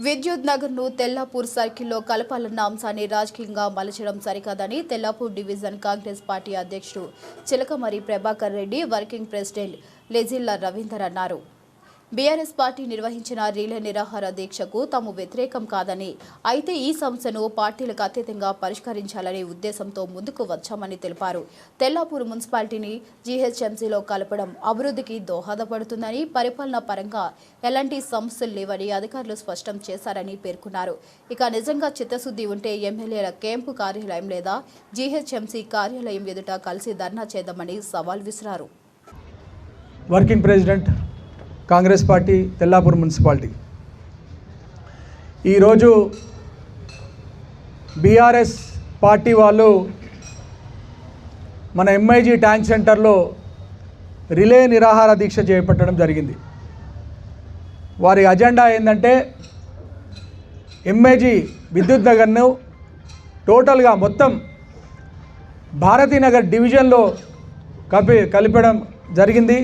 విద్యుత్ నగర్ను తెల్లాపూర్ సర్కిల్లో కలపాలన్న అంశాన్ని రాజకీయంగా మలచడం సరికాదని తెల్లాపూర్ డివిజన్ కాంగ్రెస్ పార్టీ అధ్యక్షుడు చిలకమరి ప్రభాకర్ రెడ్డి, వర్కింగ్ ప్రెసిడెంట్ లెజిల్లా రవీందర్ అన్నారు. బీఆర్ఎస్ పార్టీ నిర్వహించిన రిలే నిరాహార దీక్షకు తాము వ్యతిరేకం కాదని, అయితే ఈ సమస్యను పార్టీలకు అతీతంగా పరిష్కరించాలనే ఉద్దేశంతో ముందుకు వచ్చామని తెలిపారు. తెల్లాపూర్ మున్సిపాలిటీని జీహెచ్ఎంసీలో కలపడం అభివృద్ధికి దోహదపడుతుందని, పరిపాలన పరంగా ఎలాంటి సమస్యలు లేవని అధికారులు స్పష్టం చేశారని పేర్కొన్నారు. ఇక నిజంగా చిత్తశుద్ధి ఉంటే ఎమ్మెల్యేల క్యాంపు కార్యాలయం లేదా జీహెచ్ఎంసీ కార్యాలయం ఎదుట కలిసి ధర్నా చేద్దామని సవాల్ విసిరారు. Working president Congress party Tellapur municipality ఈరోజు బీఆర్ఎస్ పార్టీ వాళ్ళు మన ఎంఐజీ ట్యాంక్ సెంటర్లో రిలే నిరాహార దీక్ష చేపట్టడం జరిగింది. వారి అజెండా ఏంటంటే ఎంఐజీ విద్యుత్ నగర్ను టోటల్గా మొత్తం భారతీనగర్ డివిజన్లో కలిపడం జరిగింది.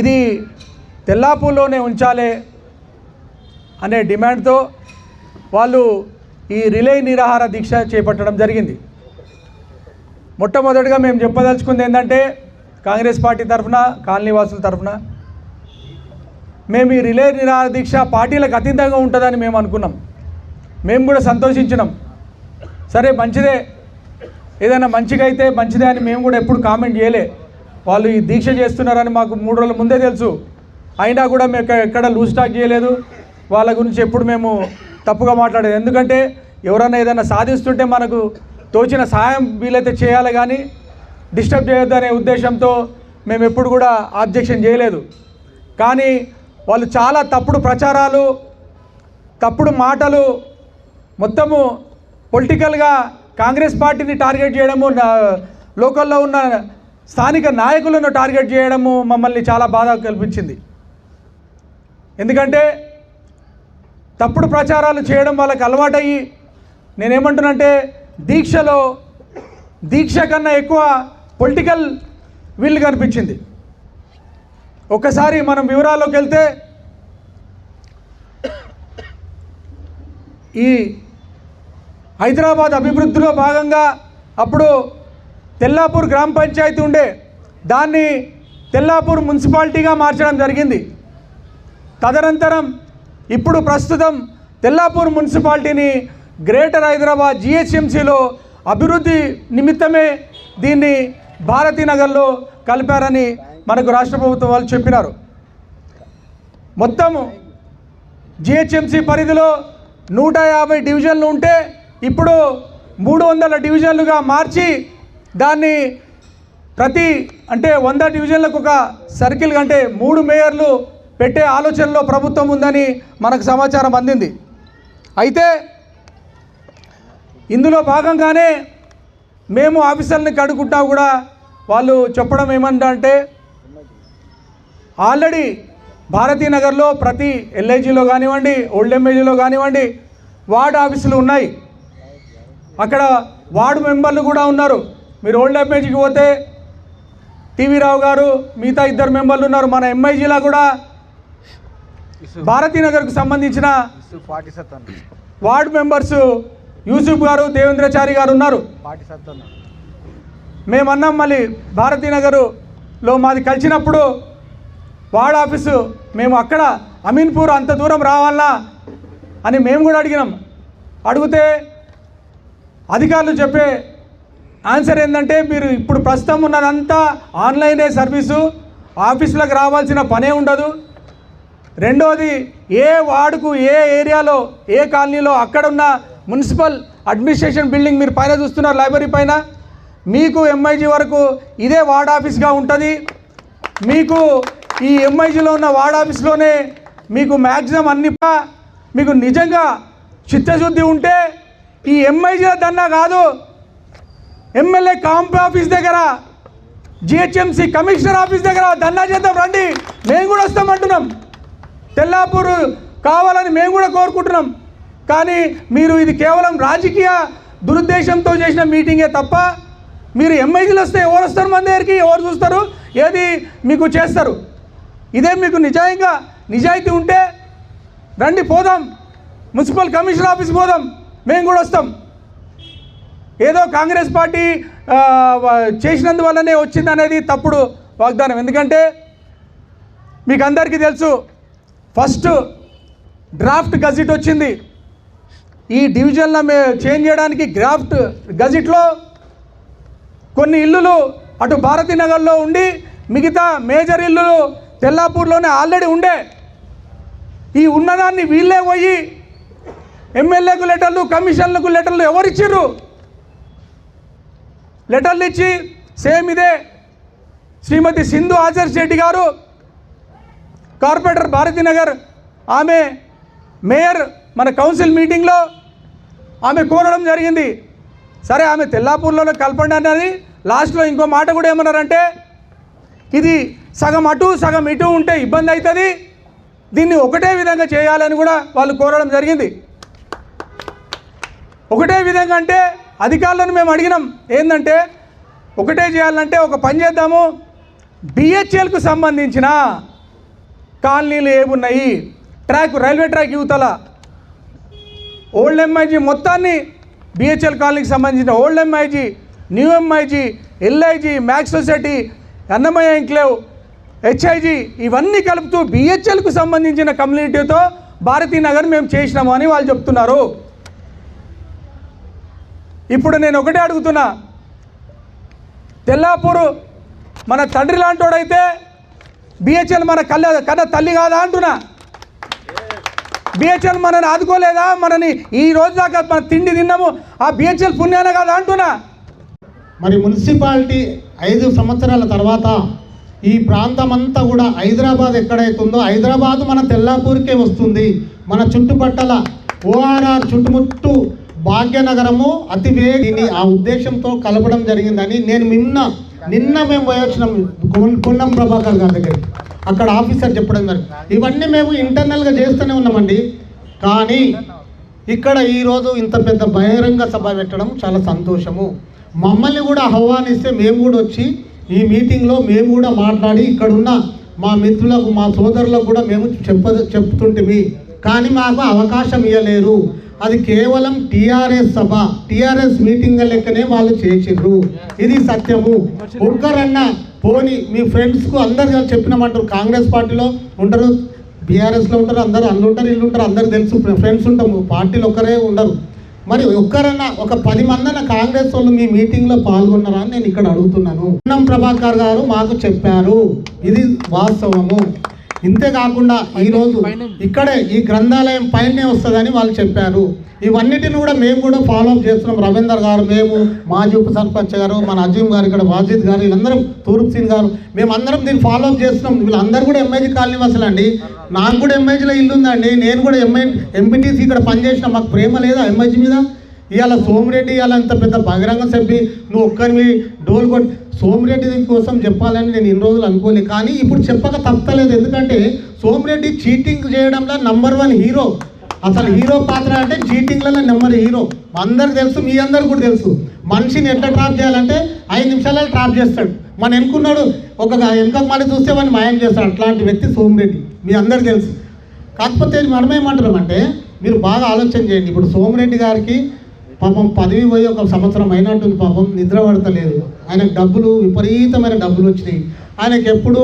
ఇది తెల్లాపూర్లోనే ఉంచాలి అనే డిమాండ్తో వాళ్ళు ఈ రిలే నిరాహార దీక్ష చేపట్టడం జరిగింది. మొట్టమొదటిగా మేము చెప్పదలుచుకుంది ఏంటంటే కాంగ్రెస్ పార్టీ తరఫున, కాలనీవాసుల తరఫున మేము ఈ రిలే నిరాహార దీక్ష పార్టీలకు అతీతంగా ఉంటుందని మేము అనుకున్నాం. మేము కూడా సంతోషించినాం. సరే మంచిదే, ఏదైనా మంచిగా అయితే మంచిదే అని మేము కూడా ఎప్పుడు కామెంట్ చేయలే. వాళ్ళు ఈ దీక్ష చేస్తున్నారని మాకు 3 రోజుల ముందే తెలుసు. అయినా కూడా మేము ఎక్కడ లూజ్ టాక్ చేయలేదు. వాళ్ళ గురించి ఎప్పుడు మేము తప్పుగా మాట్లాడేది. ఎందుకంటే ఎవరైనా ఏదైనా సాధిస్తుంటే మనకు తోచిన సాయం వీలైతే చేయాలి, కానీ డిస్టర్బ్ చేయొద్దు అనే ఉద్దేశంతో మేము ఎప్పుడు కూడా ఆబ్జెక్షన్ చేయలేదు. కానీ వాళ్ళు చాలా తప్పుడు ప్రచారాలు, తప్పుడు మాటలు, మొత్తము పొలిటికల్గా కాంగ్రెస్ పార్టీని టార్గెట్ చేయడము, లోకల్లో ఉన్న స్థానిక నాయకులను టార్గెట్ చేయడము మమ్మల్ని చాలా బాధ కల్పించింది. ఎందుకంటే తప్పుడు ప్రచారాలు చేయడం వాళ్ళకి అలవాటయ్యి, నేనేమంటున్నంటే దీక్ష కన్నా ఎక్కువ పొలిటికల్ వీళ్ళు కనిపించింది. ఒక్కసారి మనం వివరాల్లోకి వెళ్తే ఈ హైదరాబాద్ అభివృద్ధిలో భాగంగా అప్పుడు తెల్లాపూర్ గ్రామ పంచాయతీ ఉండే, దాన్ని తెల్లాపూర్ మున్సిపాలిటీగా మార్చడం జరిగింది. తదనంతరం ఇప్పుడు ప్రస్తుతం తెల్లాపూర్ మున్సిపాలిటీని గ్రేటర్ హైదరాబాద్ జీహెచ్ఎంసీలో అభివృద్ధి నిమిత్తమే దీన్ని భారతీనగర్లో కలిపారని మనకు రాష్ట్ర ప్రభుత్వం వాళ్ళు చెప్పినారు. మొత్తము జీహెచ్ఎంసీ పరిధిలో 150 డివిజన్లు ఉంటే ఇప్పుడు 300 డివిజన్లుగా మార్చి దాన్ని అంటే 100 డివిజన్లకు ఒక సర్కిల్ అంటే 3 మేయర్లు పెట్టే ఆలోచనలో ప్రభుత్వం ఉందని మనకు సమాచారం అందింది. అయితే ఇందులో భాగంగానే మేము ఆఫీసర్ని కడుక్కుంటా కూడా వాళ్ళు చెప్పడం ఏమంటే ఆల్రెడీ భారతీనగర్లో ప్రతి ఎల్ఐజీలో కానివ్వండి, ఓల్డ్ ఎంఏజీలో కానివ్వండి వార్డు ఆఫీసులు ఉన్నాయి. అక్కడ వార్డు మెంబర్లు కూడా ఉన్నారు. మీరు ఓల్డ్ ఎంఏజీకి పోతే టీవీ రావు గారు, మిగతా 2 మెంబర్లు ఉన్నారు. మన ఎంఐజీలో కూడా భారతీనగర్కు సంబంధించిన వార్డు మెంబర్స్ యూసుఫ్ గారు, దేవేంద్రచారి గారు ఉన్నారు. మేమన్నాం మళ్ళీ భారతీనగర్లో మాది కలిసినప్పుడు వార్డు ఆఫీసు మేము అక్కడ అమీన్పూర్ అంత దూరం రావాలా అని మేము కూడా అడిగినాం. అడిగితే అధికారులు చెప్పే ఆన్సర్ ఏంటంటే మీరు ఇప్పుడు ప్రస్తుతం ఉన్నదంతా ఆన్లైనే సర్వీసు, ఆఫీసులకు రావాల్సిన పనే ఉండదు. రెండోది ఏ వార్డుకు, ఏ ఏరియాలో, ఏ కాలనీలో అక్కడున్న మున్సిపల్ అడ్మినిస్ట్రేషన్ బిల్డింగ్ మీరు పైన చూస్తున్నారు లైబ్రరీ పైన, మీకు ఎంఐజీ వరకు ఇదే వార్డ్ ఆఫీస్గా ఉంటుంది. మీకు ఈ ఎంఐజీలో ఉన్న వార్డ్ ఆఫీస్లోనే మీకు మ్యాక్సిమం అన్ని, మీకు నిజంగా చిత్తశుద్ధి ఉంటే ఈ ఎంఐజీల దన్నా కాదు, ఎమ్మెల్యే క్యాంప్ ఆఫీస్ దగ్గర, జిహెచ్ఎంసీ కమిషనర్ ఆఫీస్ దగ్గర ధర్నా చేద్దాం రండి, మేము కూడా వస్తామంటున్నాం. తెల్లాపూర్ కావాలని మేము కూడా కోరుకుంటున్నాం. కానీ మీరు ఇది కేవలం రాజకీయ దురుద్దేశంతో చేసిన మీటింగే తప్ప, మీరు ఎంఐజీలు వస్తే ఎవరు వస్తారు మన దగ్గరికి, ఎవరు చూస్తారు, ఏది మీకు చేస్తారు? ఇదే మీకు నిజాయితీ ఉంటే రండి పోదాం. మున్సిపల్ కమిషనర్ ఆఫీస్కి పోదాం, మేము కూడా వస్తాం. ఏదో కాంగ్రెస్ పార్టీ చేసినందువల్లనే వచ్చిందనేది తప్పుడు వాగ్దానం. ఎందుకంటే మీకు అందరికీ తెలుసు, ఫస్ట్ డ్రాఫ్ట్ గజిట్ వచ్చింది. ఈ డివిజన్లో చేంజ్ చేయడానికి డ్రాఫ్ట్ గజిట్లో కొన్ని ఇల్లులు అటు భారతీనగర్లో ఉండి మిగతా మేజర్ ఇల్లులు తెల్లాపూర్లోనే ఆల్రెడీ ఉండే. ఈ ఉన్నదాన్ని వీళ్ళే పోయి ఎమ్మెల్యేకు లెటర్లు, కమిషన్లకు లెటర్లు ఎవరిచ్చిర్రు? లెటర్లు ఇచ్చి సేమ్ ఇదే శ్రీమతి సింధు ఆచార్ శెట్టి గారు, కార్పొరేటర్ భారతీనగర్, ఆమె మేయర్ మన కౌన్సిల్ మీటింగ్లో ఆమె కోరడం జరిగింది. సరే, ఆమె తెల్లాపూర్లో కలపండి అన్నది. లాస్ట్లో ఇంకో మాట కూడా ఏమన్నారంటే, ఇది సగం అటు సగం ఇటు ఉంటే ఇబ్బంది అవుతుంది, దీన్ని ఒకటే విధంగా చేయాలని కూడా వాళ్ళు కోరడం జరిగింది. ఒకటే విధంగా అంటే అధికారులను మేము అడిగినాం, ఏంటంటే ఒకటే చేయాలంటే ఒక పని చేద్దాము, బిహెచ్ఎల్కు సంబంధించిన కాలనీలు ఏమున్నాయి, ట్రాక్ రైల్వే ట్రాక్ యువతల ఓల్డ్ ఎంఐజీ మొత్తాన్ని, బిహెచ్ఎల్ కాలనీకి సంబంధించిన old MIG, new MIG, LIG, max society, Annamayya enclave, HIG ఇవన్నీ కలుపుతూ బిహెచ్ఎల్కు సంబంధించిన కమ్యూనిటీతో భారతీనగర్ మేము చేసినాము అని వాళ్ళు చెప్తున్నారు. ఇప్పుడు నేను ఒకటే అడుగుతున్నా, తెల్లాపూరు మన తండ్రి లాంటోడైతే బిహెచ్ఎల్ మన కన్న తల్లి కాదా అంటున్నా. బిహెచ్ఎల్ మనని ఆదుకోలేదా? మనని ఈ రోజు దాకా మన తిండి తిన్నాము, ఆ బిహెచ్ఎల్ పుణ్యాన కాదా అంటున్నా. మరి మున్సిపాలిటీ 5 సంవత్సరాల తర్వాత ఈ ప్రాంతం అంతా కూడా హైదరాబాద్ ఎక్కడైతుందో హైదరాబాద్ మన తెల్లాపూర్కే వస్తుంది. మన చుట్టుపక్కల ఓఆర్ఆర్ చుట్టుముట్టు భాగ్యనగరము అతివేగిని ఆ ఉద్దేశంతో కలపడం జరిగిందని నేను నిన్న మేము పోయొచ్చినాం పొన్నం ప్రభాకర్ గారి దగ్గరికి. అక్కడ ఆఫీసర్ చెప్పడం జరిగింది. ఇవన్నీ మేము ఇంటర్నల్గా చేస్తూనే ఉన్నామండి. కానీ ఇక్కడ ఈరోజు ఇంత పెద్ద బహిరంగ సభ పెట్టడం చాలా సంతోషము. మమ్మల్ని కూడా ఆహ్వానిస్తే మేము కూడా వచ్చి ఈ మీటింగ్లో మేము కూడా మాట్లాడి ఇక్కడున్న మా మిత్రులకు, మా సోదరులకు కూడా మేము చెప్తుంటిమి. కానీ మాకు అవకాశం ఇవ్వలేరు. అది కేవలం టీఆర్ఎస్ సభ, టీఆర్ఎస్ మీటింగ్ లెక్కనే వాళ్ళు చేసిండ్రు. ఇది సత్యము. ఒక్కరన్నా పోని మీ ఫ్రెండ్స్కు అందరు చెప్పినామంటారు. కాంగ్రెస్ పార్టీలో ఉంటారు, బీఆర్ఎస్లో ఉంటారు, అందరూ అల్లు ఉంటారు, ఇల్లు ఉంటారు, అందరికి తెలుసు, ఫ్రెండ్స్ ఉంటాము. పార్టీలు ఒక్కరే ఉండరు. మరి ఒక్కరన్నా ఒక 10 మంది కాంగ్రెస్ వాళ్ళు మీ మీటింగ్లో పాల్గొన్నారా అని నేను ఇక్కడ అడుగుతున్నాను. పొన్నం ప్రభాకర్ గారు మాకు చెప్పారు, ఇది వాస్తవము. ఇంతేకాకుండా ఈరోజు ఇక్కడే ఈ గ్రంథాలయం పైనే వస్తుందని వాళ్ళు చెప్పారు. ఇవన్నిటిని కూడా మేము కూడా ఫాలోఅప్ చేస్తున్నాం. రవీందర్ గారు, మేము, మాజీ ఉప సర్పంచ్ గారు, మన అజీమ్ గారు, ఇక్కడ వాజిద్ గారు, వీళ్ళందరం, తూర్పు సీన్ గారు, మేమందరం దీన్ని ఫాలోఅప్ చేస్తున్నాం. వీళ్ళందరూ కూడా ఎంఐజీ కాలనీ వసలండి. నాకు కూడా ఎంఐజీలో ఇల్లు ఉందండి. నేను కూడా ఎంపీటీసీ ఇక్కడ పనిచేసిన. మాకు ప్రేమ లేదా ఎంఐజీ మీద? ఇవాళ సోమిరెడ్డి ఇవాళ అంత పెద్ద బహిరంగ సభ్యు నువ్వు ఒక్కరివి డోల్ కొట్టి సోమిరెడ్డి కోసం చెప్పాలని నేను ఇన్ని రోజులు అనుకోలే. కానీ ఇప్పుడు చెప్పక తప్పలేదు. ఎందుకంటే సోమిరెడ్డి చీటింగ్ చేయడంలో #1 హీరో. అసలు హీరో పాత్ర అంటే చీటింగ్లలో నెంబర్ హీరో. అందరికి తెలుసు, మీ అందరికి కూడా తెలుసు. మనిషిని ఎట్లా ట్రాప్ చేయాలంటే 5 నిమిషాలలో ట్రాప్ చేస్తాడు. మన ఎన్నుకున్నాడు ఒక వెనుక మళ్ళీ చూస్తే వాడిని మాయం చేస్తాడు. అట్లాంటి వ్యక్తి సోమిరెడ్డి, మీ అందరికి తెలుసు. కాకపోతే మనమేమంటున్నామంటే మీరు బాగా ఆలోచన చేయండి. ఇప్పుడు సోమిరెడ్డి గారికి పాపం పదవి పోయి 1 సంవత్సరం అయినట్టుంది. పాపం నిద్ర పడతలేదు. ఆయనకు విపరీతమైన డబ్బులు వచ్చినాయి. ఆయనకి ఎప్పుడు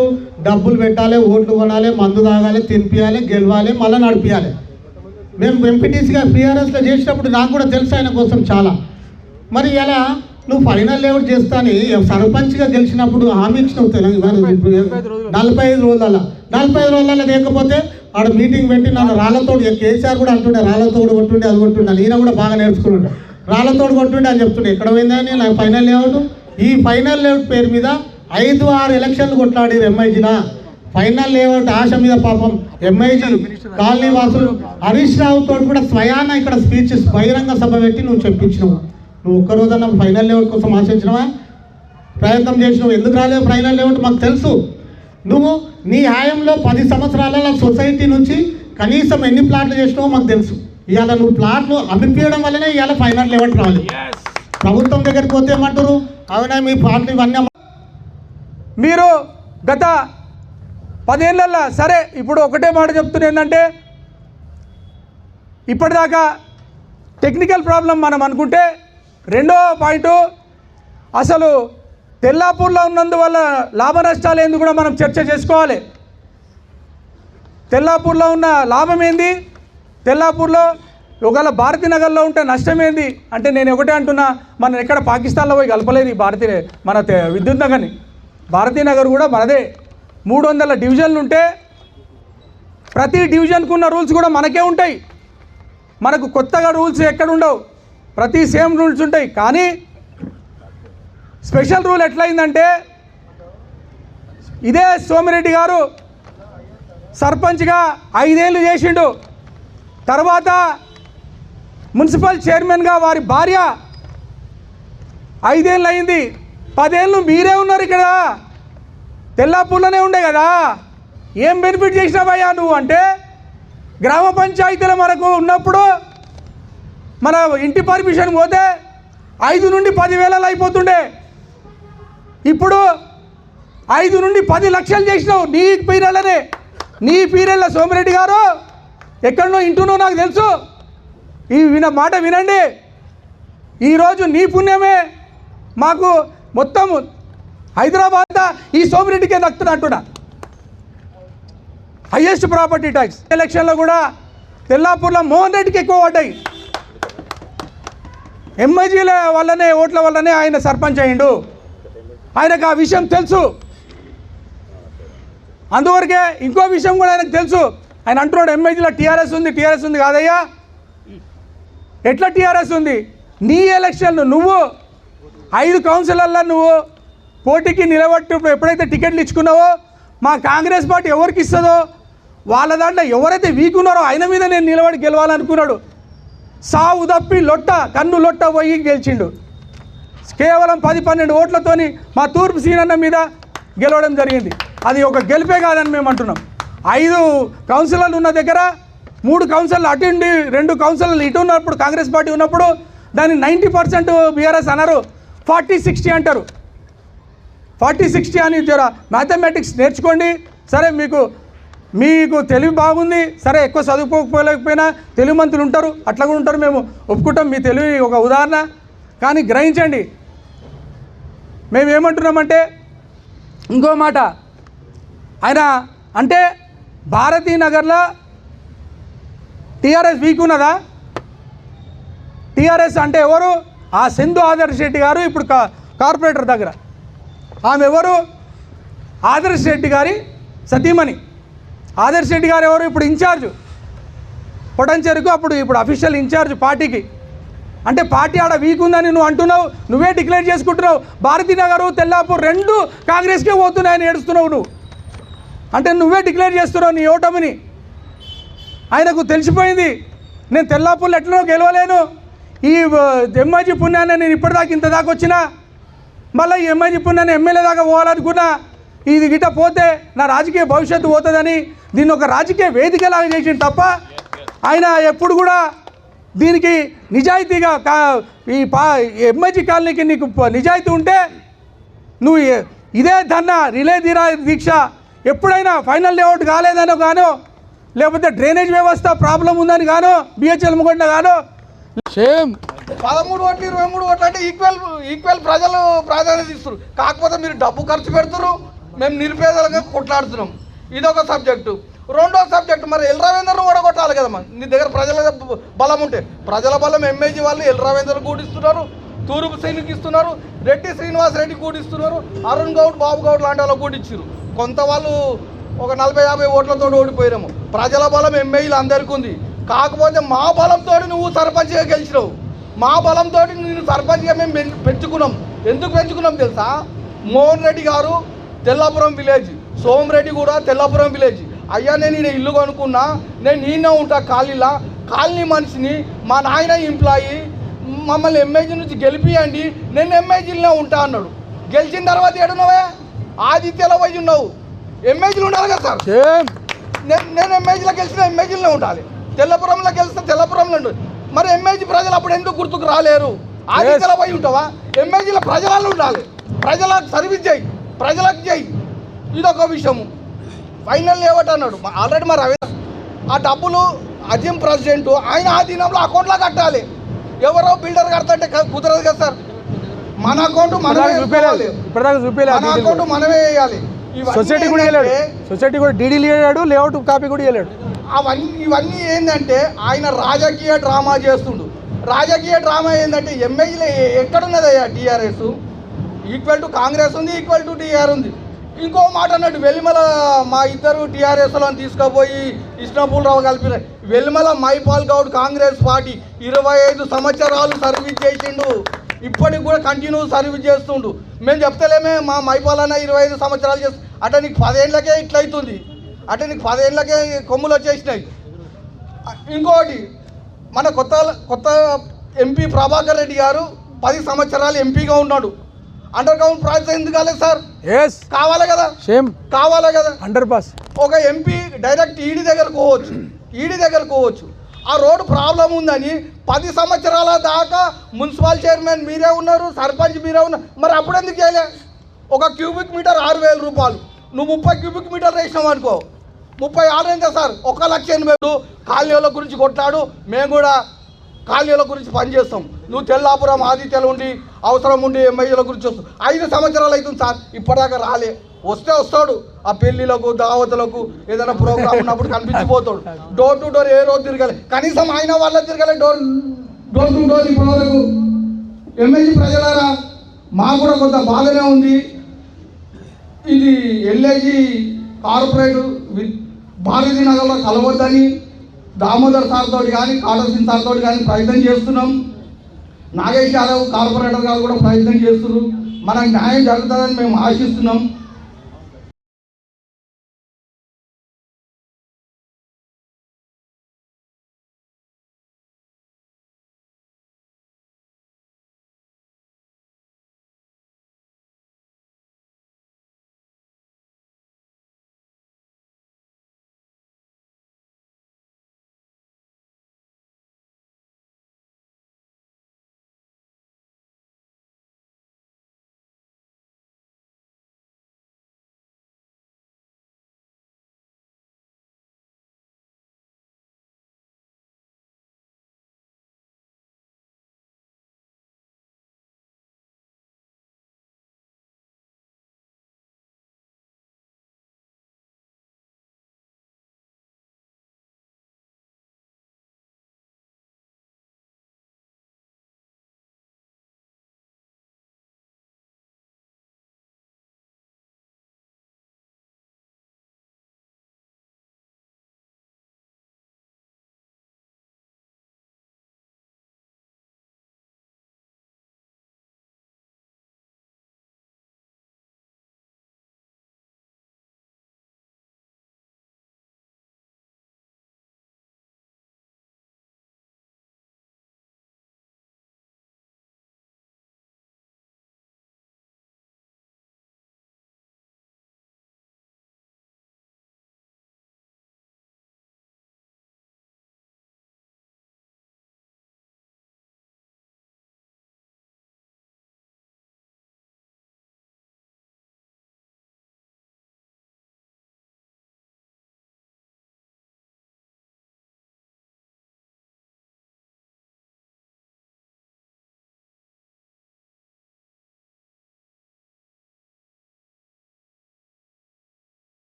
డబ్బులు పెట్టాలి, ఓట్లు కొనాలి, మందు తాగాలి, తినిపించాలి, గెలవాలి, మళ్ళీ నడిపించాలి. మేము ఎంపీటీసీగా టీఆర్ఎస్లో చేసినప్పుడు నాకు కూడా తెలుసు ఆయన కోసం చాలా. మరి ఇలా నువ్వు ఫైనల్ లేఅవుట్ చేస్తా అని సర్పంచ్గా గెలిచినప్పుడు హామీ ఇచ్చినావు. 45 రోజులలో లేకపోతే ఆడ మీటింగ్ పెట్టి నన్ను రాళ్ళతోడు, కేసీఆర్ కూడా అంటుండే రాళ్ళతోడు కొట్టుండే, అది కొట్టుండే. ఈయన కూడా బాగా నేర్చుకున్నాడు. రాళ్ళతోడు కొట్టుండే అని చెప్తుండే. ఎక్కడ పోయిందని నాకు ఫైనల్ లేఅవుట్. ఈ ఫైనల్ లేఅవుట్ పేరు మీద 5-6 ఎలక్షన్లు కొట్లాడారు ఎంఐజీలా. ఫైనల్ లేఅవుట్ ఆశ మీద పాపం ఎంఐజీ కాలనీ వాసులు హరీష్ రావుతో కూడా స్వయాన ఇక్కడ స్పీచ్ బహిరంగ సభ పెట్టి నువ్వు చెప్పించినావు. నువ్వు ఒక్కరోజన్నా ఫైనల్ లేఅవుట్ కోసం ఆశించినవా? ప్రయత్నం చేసినావు. ఎందుకు రాలేవు ఫైనల్ లేఅవుట్ మాకు తెలుసు. నువ్వు నీ హాయంలో 10 సంవత్సరాలలో సొసైటీ నుంచి కనీసం ఎన్ని ప్లాట్లు చేసినావో మాకు తెలుసు. ఇవాళ నువ్వు ప్లాట్లు అమ్మిపించడం వల్లనే ఇవాళ ఫైనల్ లేఅవుట్ రావాలి. ప్రభుత్వం దగ్గరికి పోతే ఏమంటారు? అవునా మీ ప్లాట్లు ఇవన్నీ మీరు గత 10 ఏళ్ళల్లో సరే. ఇప్పుడు ఒకటే మాట చెప్తున్నా, ఏంటంటే ఇప్పటిదాకా టెక్నికల్ ప్రాబ్లం మనం అనుకుంటే, రెండో పాయింట్ అసలు తెల్లాపూర్లో ఉన్నందువల్ల లాభ నష్టాలు ఏంది కూడా మనం చర్చ చేసుకోవాలి. తెల్లాపూర్లో ఉన్న లాభం ఏంది, తెల్లాపూర్లో ఒకవేళ భారతీనగర్లో ఉంటే నష్టం ఏంది అంటే, నేను ఒకటే అంటున్నా, మనం ఎక్కడ పాకిస్తాన్లో పోయి కలపలేదు ఈ మన విద్యుత్ నగర్ని. భారతీనగర్ కూడా మనదే. 300 డివిజన్లు ఉంటే ప్రతి డివిజన్కు ఉన్న రూల్స్ కూడా మనకే ఉంటాయి. మనకు కొత్తగా రూల్స్ ఎక్కడ ఉండవు, ప్రతి సేమ్ రూల్స్ ఉంటాయి. కానీ స్పెషల్ రూల్ ఎట్లయిందంటే, ఇదే సోమిరెడ్డి గారు సర్పంచ్గా 5 ఏళ్ళు చేసిండు. తర్వాత మున్సిపల్ చైర్మన్గా వారి భార్య 5 ఏళ్ళు అయింది. 10 ఏళ్ళు మీరే ఉన్నారు ఇక్కడ, తెల్లాపూర్లోనే ఉండే కదా. ఏం బెనిఫిట్ చేసినావయ్యా నువ్వు అంటే, గ్రామ పంచాయతీల మనకు ఉన్నప్పుడు మన ఇంటి పర్మిషన్ పోతే 5 నుండి 10,000 అయిపోతుండే. ఇప్పుడు 5 నుండి 10 లక్షలు చేసినావు నీ పీరియడ్లనే. నీ పీరియడ్లో సోమిరెడ్డి గారు ఎక్కడనో ఇంటున్నావు నాకు తెలుసు. ఈ మాట వినండి. ఈరోజు నీ పుణ్యమే మాకు మొత్తం హైదరాబాద్ ఈ సోమిరెడ్డికే దక్కుతున్నట్టున్నా. హైయెస్ట్ ప్రాపర్టీ ట్యాక్స్ ఎలక్షన్లో కూడా తెల్లాపూర్లో మోహన్ రెడ్డికి ఎక్కువ పడ్డాయి. ఎంఐజీల వల్లనే, ఓట్ల వల్లనే ఆయన సర్పంచ్ అయ్యిండు. ఆయనకు ఆ విషయం తెలుసు. అందువరకే ఇంకో విషయం కూడా ఆయనకు తెలుసు. ఆయన అంటున్నాడు ఎంఐజీలో టీఆర్ఎస్ ఉంది, టీఆర్ఎస్ ఉంది. కాదయ్యా, ఎట్లా టీఆర్ఎస్ ఉంది? నీ ఎలక్షన్లు నువ్వు 5 కౌన్సిలర్లో నువ్వు పోటీకి నిలబట్టి ఎప్పుడైతే టికెట్లు ఇచ్చుకున్నావో, మా కాంగ్రెస్ పార్టీ ఎవరికి ఇస్తుందో వాళ్ళ దాంట్లో ఎవరైతే వీక్ ఉన్నారో ఆయన మీద నేను నిలబడి గెలవాలనుకున్నాడు. సావు తప్పి కన్ను లొట్ట పోయి గెలిచిండు. కేవలం 10-12 ఓట్లతోని మా తూర్పు సీనన్న మీద గెలవడం జరిగింది. అది ఒక గెలిపే కాదని మేము అంటున్నాం. 5 కౌన్సిలర్లు ఉన్న దగ్గర 3 కౌన్సిలర్లు అటు ఉండి 2 కౌన్సిలర్లు ఇటు ఉన్నప్పుడు, కాంగ్రెస్ పార్టీ ఉన్నప్పుడు దాన్ని 90% బీఆర్ఎస్ అన్నారు, 40-60 అంటారు. 40-60 అని మ్యాథమెటిక్స్ నేర్చుకోండి. సరే, మీకు తెలివి బాగుంది, సరే, ఎక్కువ చదువుకోకపోలేకపోయినా తెలివి మంత్రులు ఉంటారు, అట్లా కూడా ఉంటారు, మేము ఒప్పుకుంటాం. మీ తెలివి ఒక ఉదాహరణ. కానీ గ్రహించండి, మేమేమంటున్నామంటే, ఇంకో మాట, ఆయన అంటే భారతీనగర్లో టీఆర్ఎస్ వీక్ ఉన్నదా? టీఆర్ఎస్ అంటే ఎవరు? ఆ సింధు ఆదర్శ్ రెడ్డి గారు ఇప్పుడు కార్పొరేటర్ దగ్గర. ఆమె ఎవరు? ఆదర్శ్ రెడ్డి గారి సతీమణి. ఆదర్శ్ రెడ్డి గారు ఎవరు? ఇప్పుడు ఇన్ఛార్జ్ పొటెన్షియల్కు, ఇప్పుడు అఫీషియల్ ఇన్ఛార్జ్ పార్టీకి. అంటే పార్టీ ఆడ వీక్ ఉందని నువ్వు అంటున్నావు, నువ్వే డిక్లేర్ చేసుకుంటున్నావు. భారతీనగర్, తెల్లాపూర్ 2 కాంగ్రెస్కే పోతున్నాయని ఏడుస్తున్నావు నువ్వు. అంటే నువ్వే డిక్లేర్ చేస్తున్నావు నీ ఓటమిని. ఆయనకు తెలిసిపోయింది, నేను తెల్లాపూర్లో ఎట్లనో గెలవలేను, ఈ ఎంఐజీ పుణ్యాన్ని నేను ఇప్పటిదాకా ఇంత దాకా వచ్చినా, మళ్ళీ ఈ ఎంఐజీ పుణ్యాన్ని ఎమ్మెల్యే దాకా పోవాలనుకున్నా, ఇది గిట్ట పోతే నా రాజకీయ భవిష్యత్తు పోతుందని దీన్ని ఒక రాజకీయ వేదికలాగా చేసింది తప్ప ఆయన ఎప్పుడు కూడా దీనికి నిజాయితీగా ఈ ఎంఐజీ కాలనీకి నీకు నిజాయితీ ఉంటే నువ్వు ఇదే రిలే దీక్ష ఎప్పుడైనా ఫైనల్ లేఅవుట్ కాలేదనో గానో, లేకపోతే డ్రైనేజ్ వ్యవస్థ ప్రాబ్లం ఉందని గానో, బిహెచ్ఎల్ ముగొండ గానో, సేమ్ 13 ఓట్లు 23 ఓట్లు అంటే ఈక్వల్ ప్రజలు ప్రాధాన్యత ఇస్తారు. కాకపోతే మీరు డబ్బు ఖర్చు పెడుతున్నారు, మేము నిరుపేదలుగా కొట్లాడుతున్నాం. ఇదొక సబ్జెక్టు. రెండో సబ్జెక్టు, మరి ఎల్ రవీందర్ను కూడా కొట్టాలి కదమ్మా. నీ దగ్గర ప్రజల బలం ఉంటే, ప్రజల బలం ఎంఏజీ వాళ్ళు ఎల్ రవీందర్ కూడిస్తున్నారు, తూర్పు శ్రీనికి ఇస్తున్నారు, రెడ్డి శ్రీనివాస్ రెడ్డి కూడిస్తున్నారు, అరుణ్ గౌడ్, బాబు గౌడ్ లాంటి వాళ్ళు కూడిచ్చారు. కొంత వాళ్ళు ఒక 40-50 ఓట్లతో ఓడిపోయాము. ప్రజల బలం ఎంఏలు అందరికీ ఉంది. కాకపోతే మా బలంతో నువ్వు సర్పంచ్గా గెలిచినావు. మా బలంతో నేను సర్పంచ్గా మేము పెంచుకున్నాం. ఎందుకు పెంచుకున్నాం తెలుసా? మోహన్ రెడ్డి గారు తెల్లాపురం విలేజ్, సోమరెడ్డి కూడా తెల్లాపురం విలేజ్. అయ్యా, నేను ఈయన ఇల్లు కొనుక్కున్నా, నేను ఈయన ఉంటా కాలనీ మనిషిని, మా నాయన ఎంప్లాయీ, మమ్మల్ని ఎంఐజీ నుంచి గెలిపియండి, నేను ఎంఐజీలోనే ఉంటా అన్నాడు. గెలిచిన తర్వాత ఏడున్నావే? ఆదిత్యలో పోయి ఉన్నావు. ఎంఐజీలు ఉండాలి కదా సార్. నేను ఎంఐజీలో గెలిచిన ఎంఐజీలోనే ఉండాలి, తెల్లపురంలో గెలిస్తే తెల్లపురంలో ఉండాలి. మరి ఎంఐజీ ప్రజలు అప్పుడు ఎందుకు గుర్తుకు రాలేరు? ఆదిత్యలో పోయి ఉంటావా? ఎంఐజీలో ప్రజలలో ఉండాలి, ప్రజలకు సర్వీస్ చేయి, ప్రజలకు చేయి. ఇదొక విషయము. ఫైనల్ లేవట్ అన్నాడు ఆల్రెడీ. మరి ఆ డబ్బులు అజిం ప్రెసిడెంట్ ఆయన ఆధీనంలో అకౌంట్లో కట్టాలి. ఎవరో బిల్డర్ కడతంటే కుదరదు కదా సార్. మన అకౌంట్ మనమే వేసుకోవాలి. మన అకౌంట్ మనమే వేయాలి. సొసైటీ కూడా వెళ్ళాడు, సొసైటీ కూడా డీడీలు వెళ్ళాడు, లేఅవుట్ కాపీ కూడా వెళ్ళాడు. ఇవన్నీ ఏంటంటే ఆయన రాజకీయ డ్రామా చేస్తుండు. రాజకీయ డ్రామా ఏంటంటే ఎమ్మెల్యే ఎక్కడున్నదయ్యా? టీఆర్ఎస్ ఈక్వల్ టు కాంగ్రెస్ ఉంది, ఈక్వల్ టు టీఆర్ ఉంది. ఇంకో మాట అన్నట్టు వెల్లిమల మా ఇద్దరు టీఆర్ఎస్లో తీసుకుపోయి ఇష్టపూలరావు కలిపిన వెల్లిమల మైపాల్ గౌడ్ కాంగ్రెస్ పార్టీ 25 సంవత్సరాలు సర్వీస్ చేసిండు. ఇప్పటికి కూడా కంటిన్యూ సర్వీస్ చేస్తుండు. మేము చెప్తలేమే మా మైపాల్ అన్న 25 సంవత్సరాలు చేస్తు అంటే నీకు 10 ఏళ్ళకే ఇట్లయితుంది, అంటే నీకు 10 ఏళ్ళకే కొమ్ములు వచ్చేసినాయి. ఇంకోటి మన కొత్త ఎంపీ ప్రభాకర్ రెడ్డి గారు 10 సంవత్సరాలు ఎంపీగా ఉన్నాడు. అండర్ గ్రౌండ్ ప్రాజెక్ట్ ఎందుకు కాలేదు సార్? కావాలి కదా, కావాలి కదా. అండర్ పాస్ ఒక ఎంపీ డైరెక్ట్ ఈడీ దగ్గరకు పోవచ్చు. ఆ రోడ్డు ప్రాబ్లం ఉందని 10 సంవత్సరాల దాకా మున్సిపల్ చైర్మన్ మీరే ఉన్నారు, సర్పంచ్ మీరే ఉన్నారు. మరి అప్పుడు ఎందుకు చేయలే? ఒక క్యూబిక్ మీటర్ 6,000 రూపాయలు, నువ్వు 30 క్యూబిక్ మీటర్ వేసినావు అనుకో, 36 ఎంత సార్? 1,80,000. కాలనీల గురించి కొట్లాడు, మేము కూడా కాలనీల గురించి పనిచేస్తాం. నువ్వు తెల్లాపురం ఆదిత్యలు ఉండి అవసరం ఉండి ఎమ్మెల్యేల గురించి వస్తావు. 5 సంవత్సరాలు అవుతుంది సార్, ఇప్పటిదాకా రాలే. వస్తాడు ఆ పెళ్ళిళ్ళకు దావతులకు ఏదైనా ప్రోగ్రామ్ ఉన్నప్పుడు కనిపించిపోతాడు. డోర్ టు డోర్ ఏ రోజు తిరగాలి, కనీసం ఆయన వాళ్ళ తిరగాలి డోర్ టు డోర్. ఇప్పటివరకు ఎమ్మెల్యే ప్రజలారా మాకు కూడా కొంత బాధనే ఉంది. ఇది ఎల్ఐజీ కార్పొరేట్ భారతీ నగర్లో కలవద్దని దామోదర్ సార్ తోటి కానీ కాటన్ సింగ్ సార్ తోటి కానీ ప్రయత్నం చేస్తున్నాం. నాగేష్ యాదవ్ కార్పొరేటర్ గారు కూడా ప్రయత్నం చేస్తున్నారు. మనకు న్యాయం జరుగుతుందని మేము ఆశిస్తున్నాం.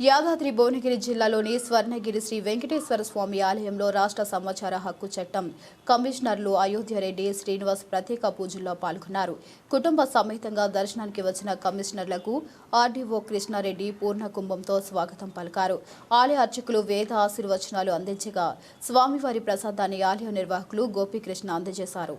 యాదాద్రి భువనగిరి జిల్లాలోని స్వర్ణగిరి శ్రీ వెంకటేశ్వర స్వామి ఆలయంలో రాష్ట్ర సమాచార హక్కు చట్టం కమిషనర్లు అయోధ్య రెడ్డి శ్రీనివాస్ ప్రత్యేక పూజల్లో పాల్గొన్నారు. కుటుంబ సమేతంగా దర్శనానికి వచ్చిన కమిషనర్లకు ఆర్డీఓ కృష్ణారెడ్డి పూర్ణ కుంభంతో స్వాగతం పలికారు. ఆలయ అర్చకులు వేద ఆశీర్వచనాలు అందించగా స్వామివారి ప్రసాదాన్ని ఆలయ నిర్వాహకులు గోపీకృష్ణ అందజేశారు.